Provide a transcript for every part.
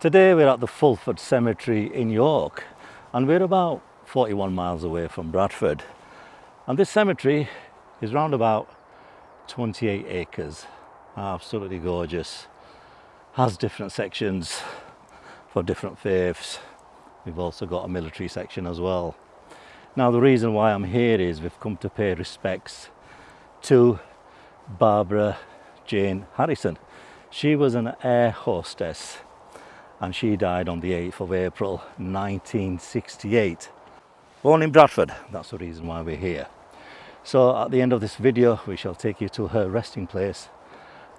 Today we're at the Fulford Cemetery in York and we're about 41 miles away from Bradford. And this cemetery is round about 28 acres, absolutely gorgeous. Has different sections for different faiths. We've also got a military section as well. Now the reason why I'm here is we've come to pay respects to Barbara Jane Harrison. She was an air hostess and she died on the 8th of April 1968. Born in Bradford, that's the reason why we're here. So at the end of this video we shall take you to her resting place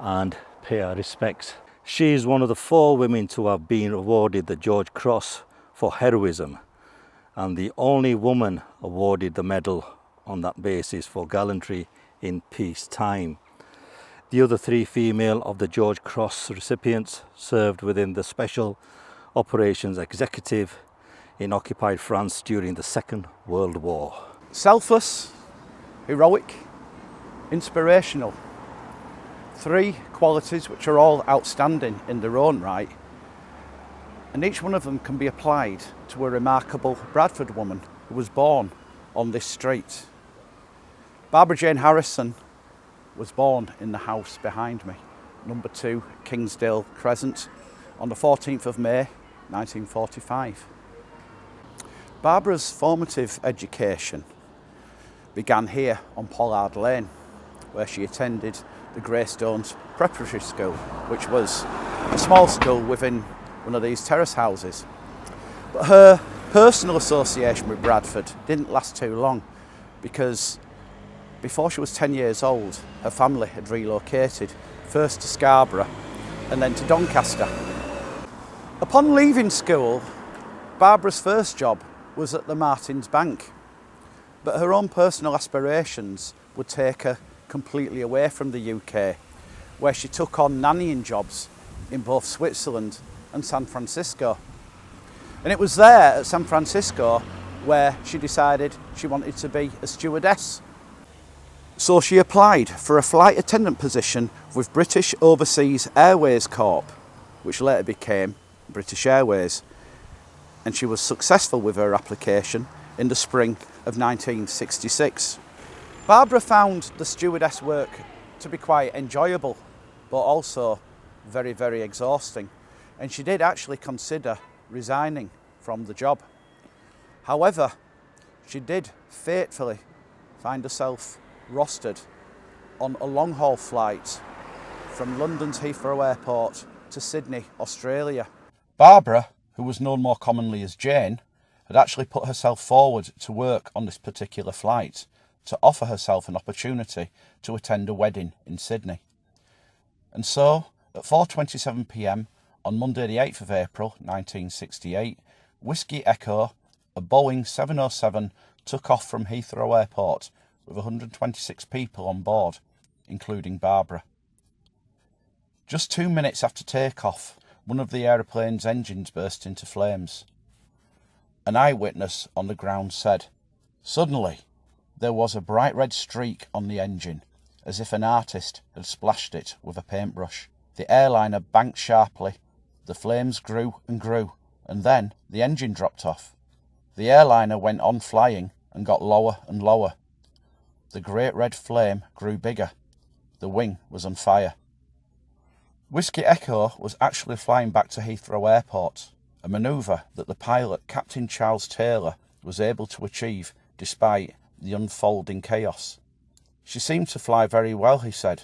and pay our respects. She is one of the 4 women to have been awarded the George Cross for heroism and the only woman awarded the medal on that basis for gallantry in peacetime. The other 3 female of the George Cross recipients served within the Special Operations Executive in occupied France during the Second World War. Selfless, heroic, inspirational. 3 qualities which are all outstanding in their own right, and each one of them can be applied to a remarkable Bradford woman who was born on this street. Barbara Jane Harrison was born in the house behind me, number 2 Kingsdale Crescent, on the 14th of May 1945. Barbara's formative education began here on Pollard Lane, where she attended the Greystones Preparatory School, which was a small school within one of these terrace houses. But her personal association with Bradford didn't last too long, because before she was 10 years old, her family had relocated, first to Scarborough and then to Doncaster. Upon leaving school, Barbara's first job was at the Martins Bank, but her own personal aspirations would take her completely away from the UK, where she took on nannying jobs in both Switzerland and San Francisco. And it was there at San Francisco where she decided she wanted to be a stewardess. So she applied for a flight attendant position with British Overseas Airways Corp, which later became British Airways, and she was successful with her application in the spring of 1966. Barbara found the stewardess work to be quite enjoyable, but also very, very exhausting, and she did actually consider resigning from the job. However, she did fatefully find herself rostered on a long-haul flight from London's Heathrow Airport to Sydney, Australia. Barbara, who was known more commonly as Jane, had actually put herself forward to work on this particular flight to offer herself an opportunity to attend a wedding in Sydney. And so, at 4:27 p.m. on Monday the 8th of April 1968, Whiskey Echo, a Boeing 707, took off from Heathrow Airport with 126 people on board, including Barbara. Just 2 minutes after takeoff, one of the aeroplane's engines burst into flames. An eyewitness on the ground said, "Suddenly, there was a bright red streak on the engine, as if an artist had splashed it with a paintbrush. The airliner banked sharply, the flames grew and grew, and then the engine dropped off. The airliner went on flying and got lower and lower. The great red flame grew bigger. The wing was on fire." Whiskey Echo was actually flying back to Heathrow Airport, a manoeuvre that the pilot, Captain 𝗙𝗪𝗓, was able to achieve despite the unfolding chaos. "She seemed to fly very well," he said.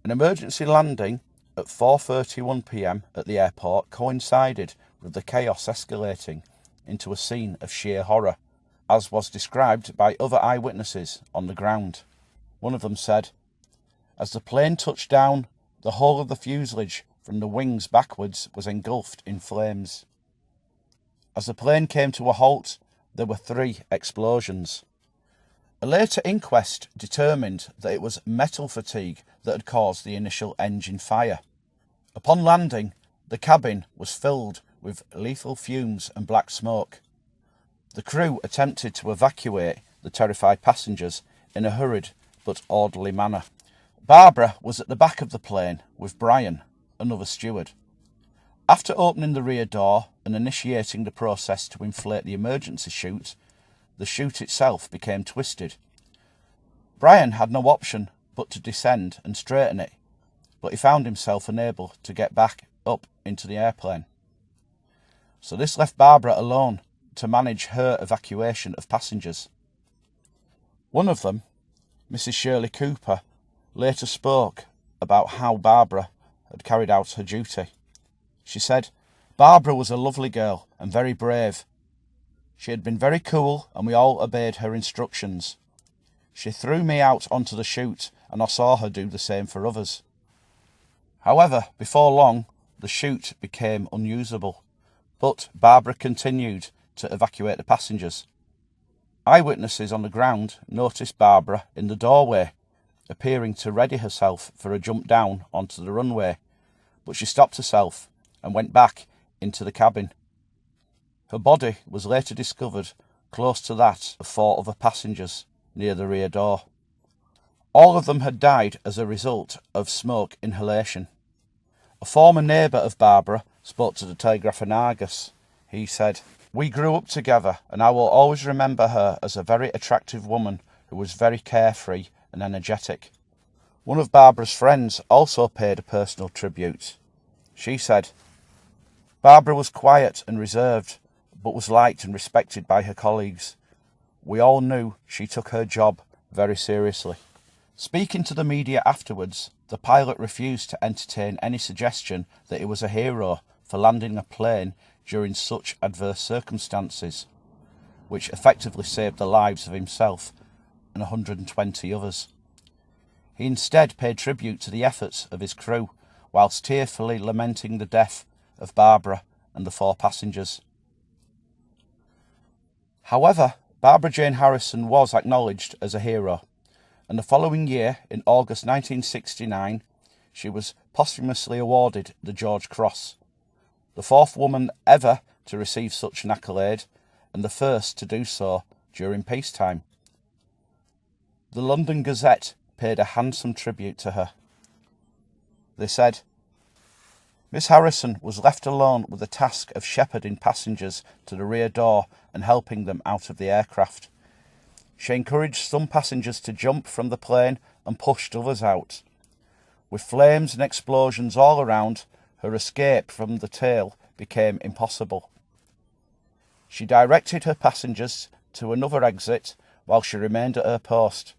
An emergency landing at 4:31 p.m. at the airport coincided with the chaos escalating into a scene of sheer horror, as was described by other eyewitnesses on the ground. One of them said, "As the plane touched down, the whole of the fuselage from the wings backwards was engulfed in flames. As the plane came to a halt, there were 3 explosions. A later inquest determined that it was metal fatigue that had caused the initial engine fire. Upon landing, the cabin was filled with lethal fumes and black smoke. The crew attempted to evacuate the terrified passengers in a hurried but orderly manner. Barbara was at the back of the plane with Brian, another steward. After opening the rear door and initiating the process to inflate the emergency chute, the chute itself became twisted. Brian had no option but to descend and straighten it, but he found himself unable to get back up into the airplane. So this left Barbara alone to manage her evacuation of passengers. One of them, Mrs. Shirley Cooper, later spoke about how Barbara had carried out her duty. She said, "Barbara was a lovely girl and very brave. She had been very cool and we all obeyed her instructions. She threw me out onto the chute and I saw her do the same for others." However, before long, the chute became unusable, but Barbara continued to evacuate the passengers. Eyewitnesses on the ground noticed Barbara in the doorway, appearing to ready herself for a jump down onto the runway, but she stopped herself and went back into the cabin. Her body was later discovered close to that of 4 other passengers near the rear door. All of them had died as a result of smoke inhalation. A former neighbour of Barbara spoke to the Telegraph Argus. He said, "We grew up together and I will always remember her as a very attractive woman who was very carefree and energetic." One of Barbara's friends also paid a personal tribute. She said, "Barbara was quiet and reserved, but was liked and respected by her colleagues. We all knew she took her job very seriously." Speaking to the media afterwards, the pilot refused to entertain any suggestion that he was a hero for landing a plane during such adverse circumstances, which effectively saved the lives of himself and 120 others. He instead paid tribute to the efforts of his crew, whilst tearfully lamenting the death of Barbara and the 4 passengers. However, Barbara Jane Harrison was acknowledged as a hero, and the following year, in August 1969, she was posthumously awarded the George Cross, the 4th woman ever to receive such an accolade, and the first to do so during peacetime. The London Gazette paid a handsome tribute to her. They said, "Miss Harrison was left alone with the task of shepherding passengers to the rear door and helping them out of the aircraft. She encouraged some passengers to jump from the plane and pushed others out. With flames and explosions all around, her escape from the tail became impossible. She directed her passengers to another exit while she remained at her post.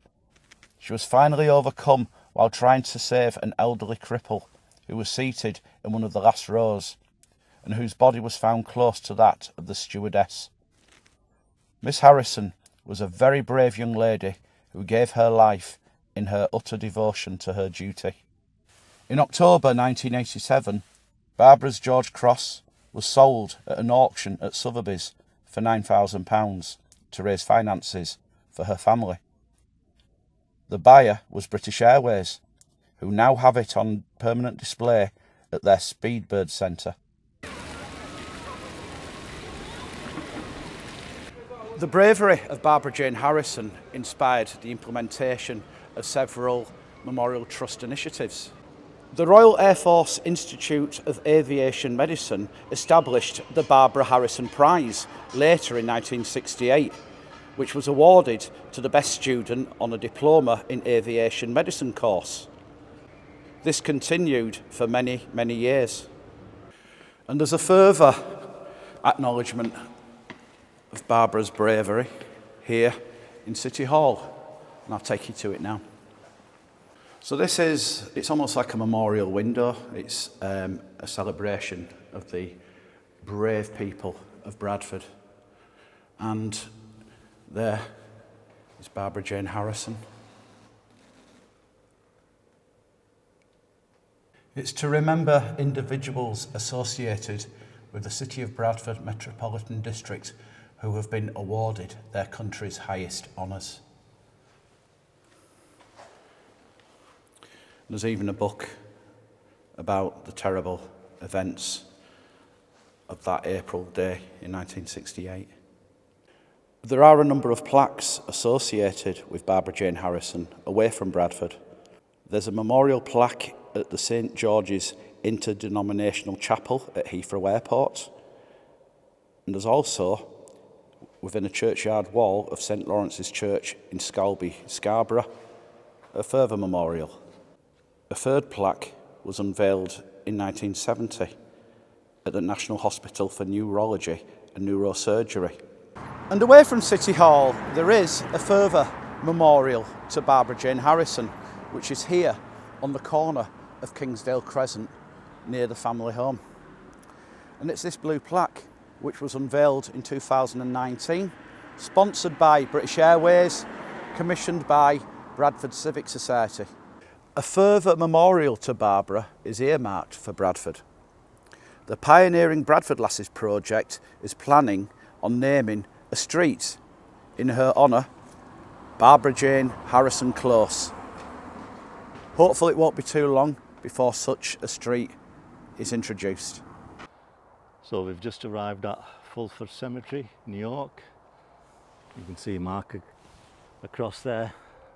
She was finally overcome while trying to save an elderly cripple who was seated in one of the last rows and whose body was found close to that of the stewardess. Miss Harrison was a very brave young lady who gave her life in her utter devotion to her duty." In October 1987, Barbara's George Cross was sold at an auction at Sotheby's for £9,000 to raise finances for her family. The buyer was British Airways, who now have it on permanent display at their Speedbird Centre. The bravery of Barbara Jane Harrison inspired the implementation of several Memorial Trust initiatives. The Royal Air Force Institute of Aviation Medicine established the Barbara Harrison Prize later in 1968, which was awarded to the best student on a diploma in aviation medicine course. This continued for many, many years. And there's a further acknowledgement of Barbara's bravery here in City Hall, and I'll take you to it now. So it's almost like a memorial window. It's a celebration of the brave people of Bradford. And there is Barbara Jane Harrison. It's to remember individuals associated with the City of Bradford Metropolitan District who have been awarded their country's highest honours. There's even a book about the terrible events of that April day in 1968. There are a number of plaques associated with Barbara Jane Harrison away from Bradford. There's a memorial plaque at the St George's interdenominational chapel at Heathrow Airport. And there's also, within a churchyard wall of St Lawrence's Church in 𝗙𝗪𝗏, a further memorial. A third plaque was unveiled in 1970 at the National Hospital for Neurology and Neurosurgery. And away from City Hall, there is a further memorial to Barbara Jane Harrison, which is here on the corner of Kingsdale Crescent near the family home. And it's this blue plaque which was unveiled in 2019, sponsored by British Airways, commissioned by Bradford Civic Society. A further memorial to Barbara is earmarked for Bradford. The pioneering Bradford Lasses project is planning on naming a street in her honour, Barbara Jane Harrison Close. Hopefully it won't be too long before such a street is introduced. So we've just arrived at Fulford Cemetery, New York. You can see a mark across there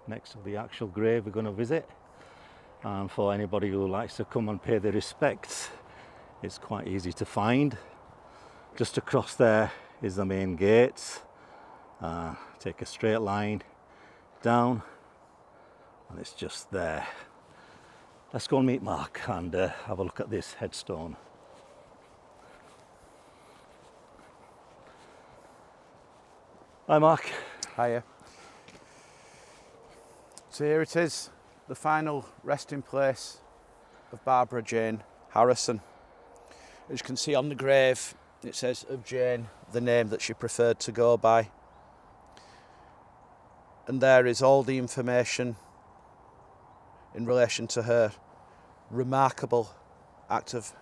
next to the actual grave we're going to visit. And for anybody who likes to come and pay their respects, it's quite easy to find. Just across there is the main gates. Take a straight line down and it's just there. Let's go and meet Mark and have a look at this headstone. Hi Mark. Hiya. So here it is, the final resting place of Barbara Jane Harrison. As you can see on the grave, it says of Jane, the name that she preferred to go by. And there is all the information in relation to her remarkable act of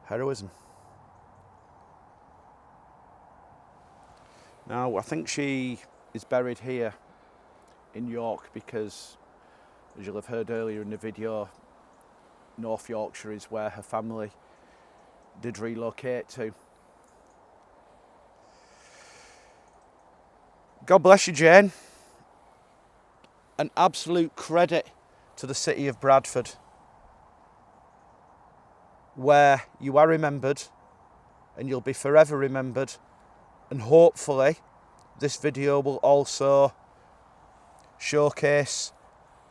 heroism. Now, I think she is buried here in York because, as you'll have heard earlier in the video, North Yorkshire is where her family did relocate to. God bless you, Jane. An absolute credit to the city of Bradford, where you are remembered and you'll be forever remembered. And hopefully this video will also showcase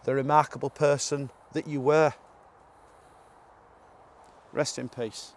the remarkable person that you were. Rest in peace.